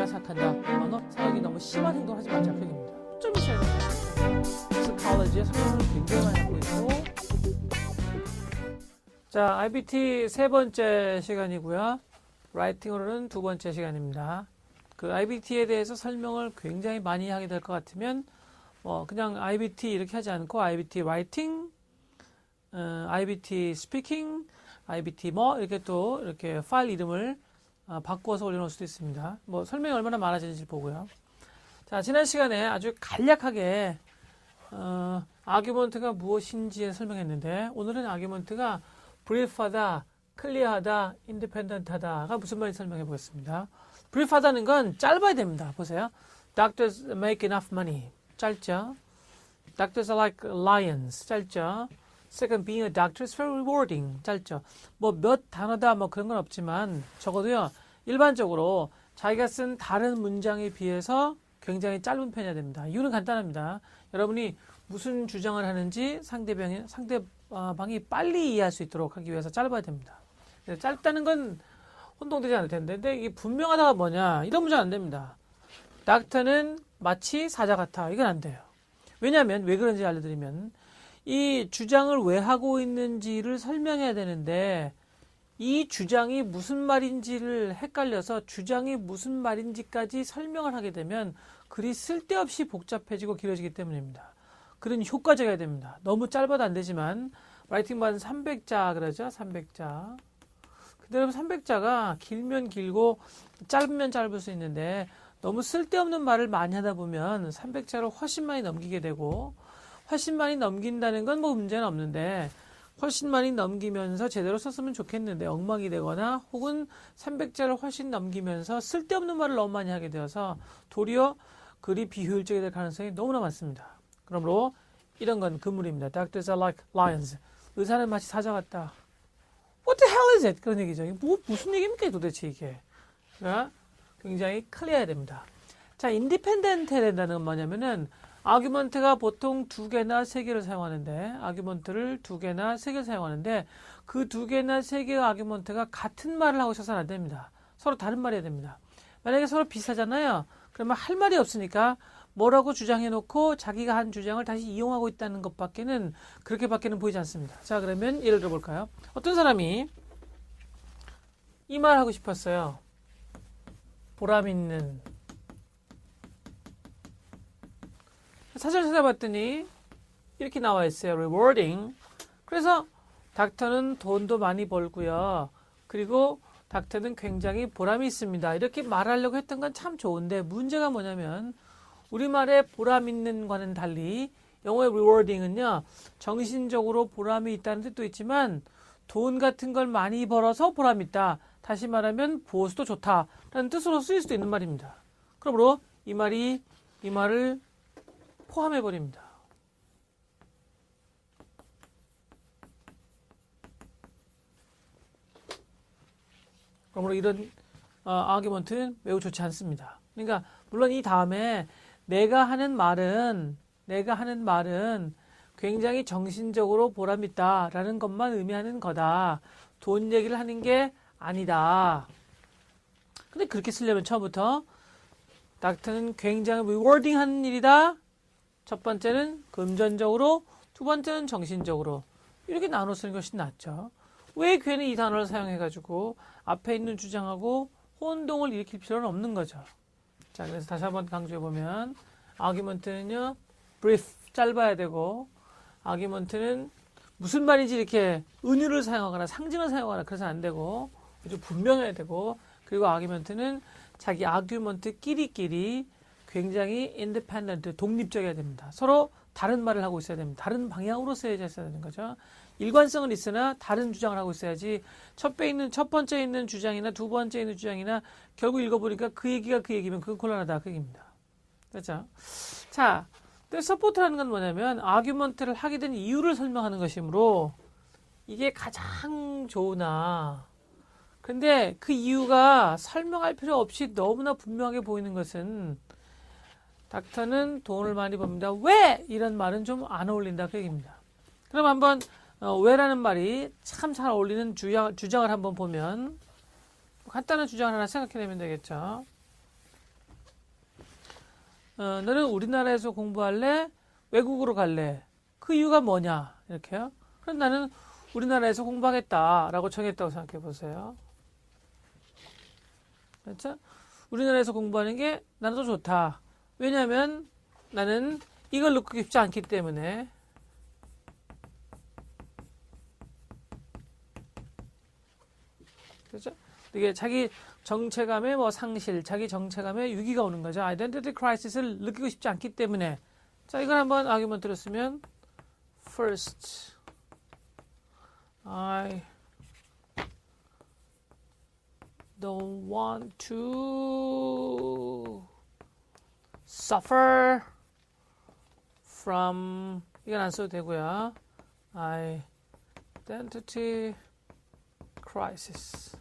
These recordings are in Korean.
내가 생각한다. 언어 생각이 너무 심한 행동을 하지 말자. 그 얘기입니다. 좀 있어야 돼요. psychology의 성격을 굉장히 많이 갖고 있고. 자, IBT 세 번째 시간이고요. 라이팅으로는 두 번째 시간입니다. 그 IBT에 대해서 설명을 굉장히 많이 하게 될 것 같으면 그냥 IBT 이렇게 하지 않고 IBT 라이팅, IBT 스피킹, IBT 이렇게 또 이렇게 파일 이름을 바꾸어서 올려놓을 수도 있습니다. 설명이 얼마나 많아지는지 보고요. 자, 지난 시간에 아주 간략하게 아규먼트가 무엇인지에 설명했는데 오늘은 아규먼트가 brief하다, 클리어하다, 인디펜던트하다가 무슨 말인지 설명해 보겠습니다. brief하다는 건 짧아야 됩니다. 보세요. Doctors make enough money. 짧죠. Doctors are like lions. 짧죠. Second, being a doctor is very rewarding. 짧죠. 몇 단어다 그런 건 없지만 적어도요. 일반적으로 자기가 쓴 다른 문장에 비해서 굉장히 짧은 편이어야 됩니다. 이유는 간단합니다. 여러분이 무슨 주장을 하는지 상대방이 빨리 이해할 수 있도록 하기 위해서 짧아야 됩니다. 짧다는 건 혼동되지 않을 텐데, 근데 이게 분명하다가 뭐냐? 이런 문장 안 됩니다. 닥터는 마치 사자 같아. 이건 안 돼요. 왜냐하면 왜 그런지 알려드리면 이 주장을 왜 하고 있는지를 설명해야 되는데 이 주장이 무슨 말인지를 헷갈려서 주장이 무슨 말인지까지 설명을 하게 되면 글이 쓸데없이 복잡해지고 길어지기 때문입니다. 글은 효과적이어야 됩니다. 너무 짧아도 안 되지만 라이팅 받은 300자 그러죠. 300자. 근데 여러분 300자가 길면 길고 짧으면 짧을 수 있는데 너무 쓸데없는 말을 많이 하다 보면 300자를 훨씬 많이 넘기게 되고 훨씬 많이 넘긴다는 건 문제는 없는데 훨씬 많이 넘기면서 제대로 썼으면 좋겠는데 엉망이 되거나 혹은 300자를 훨씬 넘기면서 쓸데없는 말을 너무 많이 하게 되어서 도리어 글이 비효율적이 될 가능성이 너무나 많습니다. 그러므로 이런 건 금물입니다. Doctors are like lions. 의사는 마치 사자 같다. What the hell is it? 그런 얘기죠. 무슨 얘기입니까 도대체 이게. 굉장히 클리어해야 됩니다. 자, 인디펜던트 해야 된다는 건 뭐냐면은 아규먼트가 보통 2개나 3개를 사용하는데 아규먼트를 2개나 3개를 사용하는데 그 2개나 3개의 아규먼트가 같은 말을 하고 있어서는 안 됩니다. 서로 다른 말이 해야 됩니다. 만약에 서로 비슷하잖아요. 그러면 할 말이 없으니까 뭐라고 주장해놓고 자기가 한 주장을 다시 이용하고 있다는 것밖에는 그렇게밖에는 보이지 않습니다. 자, 그러면 예를 들어볼까요? 어떤 사람이 이 말 하고 싶었어요. 보람 있는. 사전을 찾아봤더니 이렇게 나와 있어요. rewarding. 그래서 닥터는 돈도 많이 벌고요. 그리고 닥터는 굉장히 보람이 있습니다. 이렇게 말하려고 했던 건 참 좋은데 문제가 뭐냐면 우리말의 보람 있는 과는 달리 영어의 rewarding은요. 정신적으로 보람이 있다는 뜻도 있지만 돈 같은 걸 많이 벌어서 보람 있다. 다시 말하면 보수도 좋다라는 뜻으로 쓰일 수도 있는 말입니다. 그러므로 이 말을 포함해버립니다. 그러므로 이런 아규먼트는 매우 좋지 않습니다. 그러니까 물론 이 다음에 내가 하는 말은 굉장히 정신적으로 보람있다라는 것만 의미하는 거다. 돈 얘기를 하는 게 아니다. 근데 그렇게 쓰려면 처음부터 닥터는 굉장히 rewarding 하는 일이다. 첫 번째는 금전적으로, 두 번째는 정신적으로 이렇게 나눠 쓰는 것이 낫죠. 왜 괜히 이 단어를 사용해가지고 앞에 있는 주장하고 혼동을 일으킬 필요는 없는 거죠. 자, 그래서 다시 한번 강조해보면 아규먼트는요. brief, 짧아야 되고 아규먼트는 무슨 말인지 이렇게 은유를 사용하거나 상징을 사용하거나 그래서 안 되고 아주 분명해야 되고 그리고 아규먼트는 자기 아규먼트끼리끼리 굉장히 independent, 독립적이어야 됩니다. 서로 다른 말을 하고 있어야 됩니다. 다른 방향으로 써야 되는 거죠. 일관성은 있으나 다른 주장을 하고 있어야지 첫 번째 있는 주장이나 두 번째 있는 주장이나 결국 읽어보니까 그 얘기가 그 얘기면 그건 곤란하다 그 얘기입니다. 그렇죠? 자, 서포트라는 건 뭐냐면 아규먼트를 하게 된 이유를 설명하는 것이므로 이게 가장 좋으나 근데 그 이유가 설명할 필요 없이 너무나 분명하게 보이는 것은 닥터는 돈을 많이 법니다. 왜? 이런 말은 좀 안 어울린다 그 얘기입니다. 그럼 한번 왜라는 말이 참 잘 어울리는 주장을 한번 보면 간단한 주장을 하나 생각해내면 되겠죠. 너는 우리나라에서 공부할래? 외국으로 갈래? 그 이유가 뭐냐? 이렇게요. 그럼 나는 우리나라에서 공부하겠다라고 정했다고 생각해 보세요. 그렇죠? 우리나라에서 공부하는 게 나는 더 좋다. 왜냐하면 나는 이걸 놓고 싶지 않기 때문에. 그렇죠? 이게 자기 정체감의 뭐 상실, 자기 정체감의 위기가 오는 거죠. 아이덴티티 크라이시스를 느끼고 싶지 않기 때문에. 자, 이걸 한번 아규먼트로 쓰면 first I don't want to suffer from 이건 안 써도 되고요. identity crisis.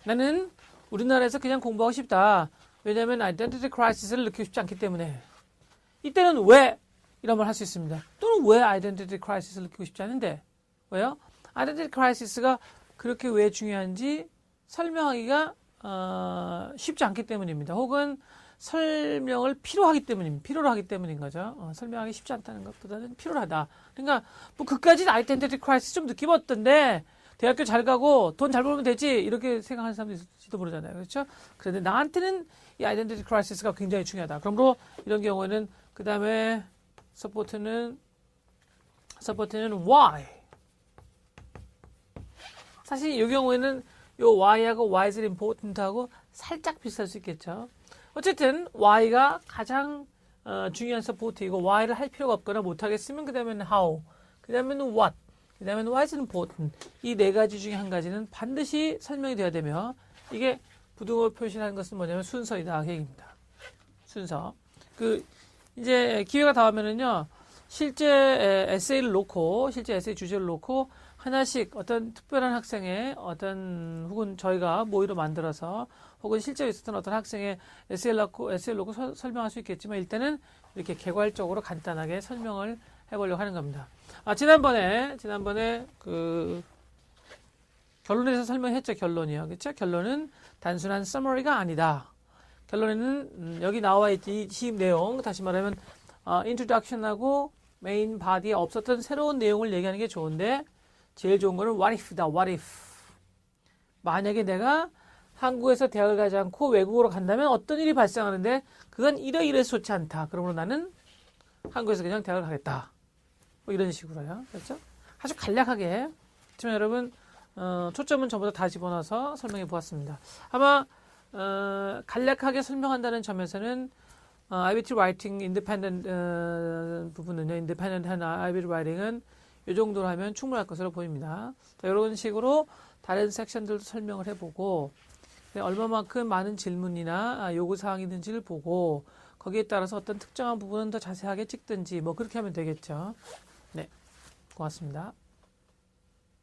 나는 우리나라에서 그냥 공부하고 싶다. 왜냐하면 identity crisis를 느끼고 싶지 않기 때문에. 이때는 왜? 이런 말 할 수 있습니다. 또는 왜 identity crisis를 느끼고 싶지 않은데? 왜요? identity crisis가 그렇게 왜 중요한지 설명하기가 쉽지 않기 때문입니다. 혹은 설명을 필요로 하기 때문인 거죠. 설명하기 쉽지 않다는 것보다는 필요하다. 그러니까 뭐 그까지 identity crisis 좀 느낌 어떤데 대학교 잘 가고 돈 잘 벌면 되지 이렇게 생각하는 사람도 있을지도 모르잖아요. 그렇죠? 그런데 나한테는 이 identity crisis가 굉장히 중요하다. 그러므로 이런 경우에는 그 다음에 서포트는 why. 사실 이 경우에는 요 why하고 why is important하고 살짝 비슷할 수 있겠죠. 어쨌든 y가 가장 중요한 서포트이고 y를 할 필요가 없거나 못하겠으면 그 다음에는 how, 그 다음에는 what, 그 다음에는 why is important. 이 네 가지 중에 한 가지는 반드시 설명이 돼야 되며 이게 부등호 표시라는 것은 뭐냐면 순서이다 그 얘기입니다. 순서. 이제 기회가 닿으면은요, 실제 에세이를 놓고, 실제 에세이 주제를 놓고, 하나씩 어떤 특별한 학생의 혹은 저희가 모의로 만들어서, 혹은 실제 있었던 어떤 학생의 에세이를 놓고 설명할 수 있겠지만, 일단은 이렇게 개괄적으로 간단하게 설명을 해보려고 하는 겁니다. 지난번에 결론에서 설명했죠, 결론이요. 그쵸? 결론은 단순한 summary가 아니다. 결론에는 여기 나와 있지 이 내용 다시 말하면 introduction하고 main body에 없었던 새로운 내용을 얘기하는 게 좋은데 제일 좋은 거는 what if다. what if 만약에 내가 한국에서 대학을 가지 않고 외국으로 간다면 어떤 일이 발생하는데 그건 이러이러해서 좋지 않다. 그러므로 나는 한국에서 그냥 대학을 가겠다. 뭐 이런 식으로요. 그렇죠? 아주 간략하게 하지만 여러분 초점은 전부 다 집어넣어서 설명해 보았습니다. 아마 간략하게 설명한다는 점에서는 IBT Writing Independent 부분은요. Independent한 IBT Writing은 이 정도로 하면 충분할 것으로 보입니다. 자, 이런 식으로 다른 섹션들도 설명을 해보고 얼마만큼 많은 질문이나 요구사항이 있는지를 보고 거기에 따라서 어떤 특정한 부분은 더 자세하게 찍든지 뭐 그렇게 하면 되겠죠. 네, 고맙습니다.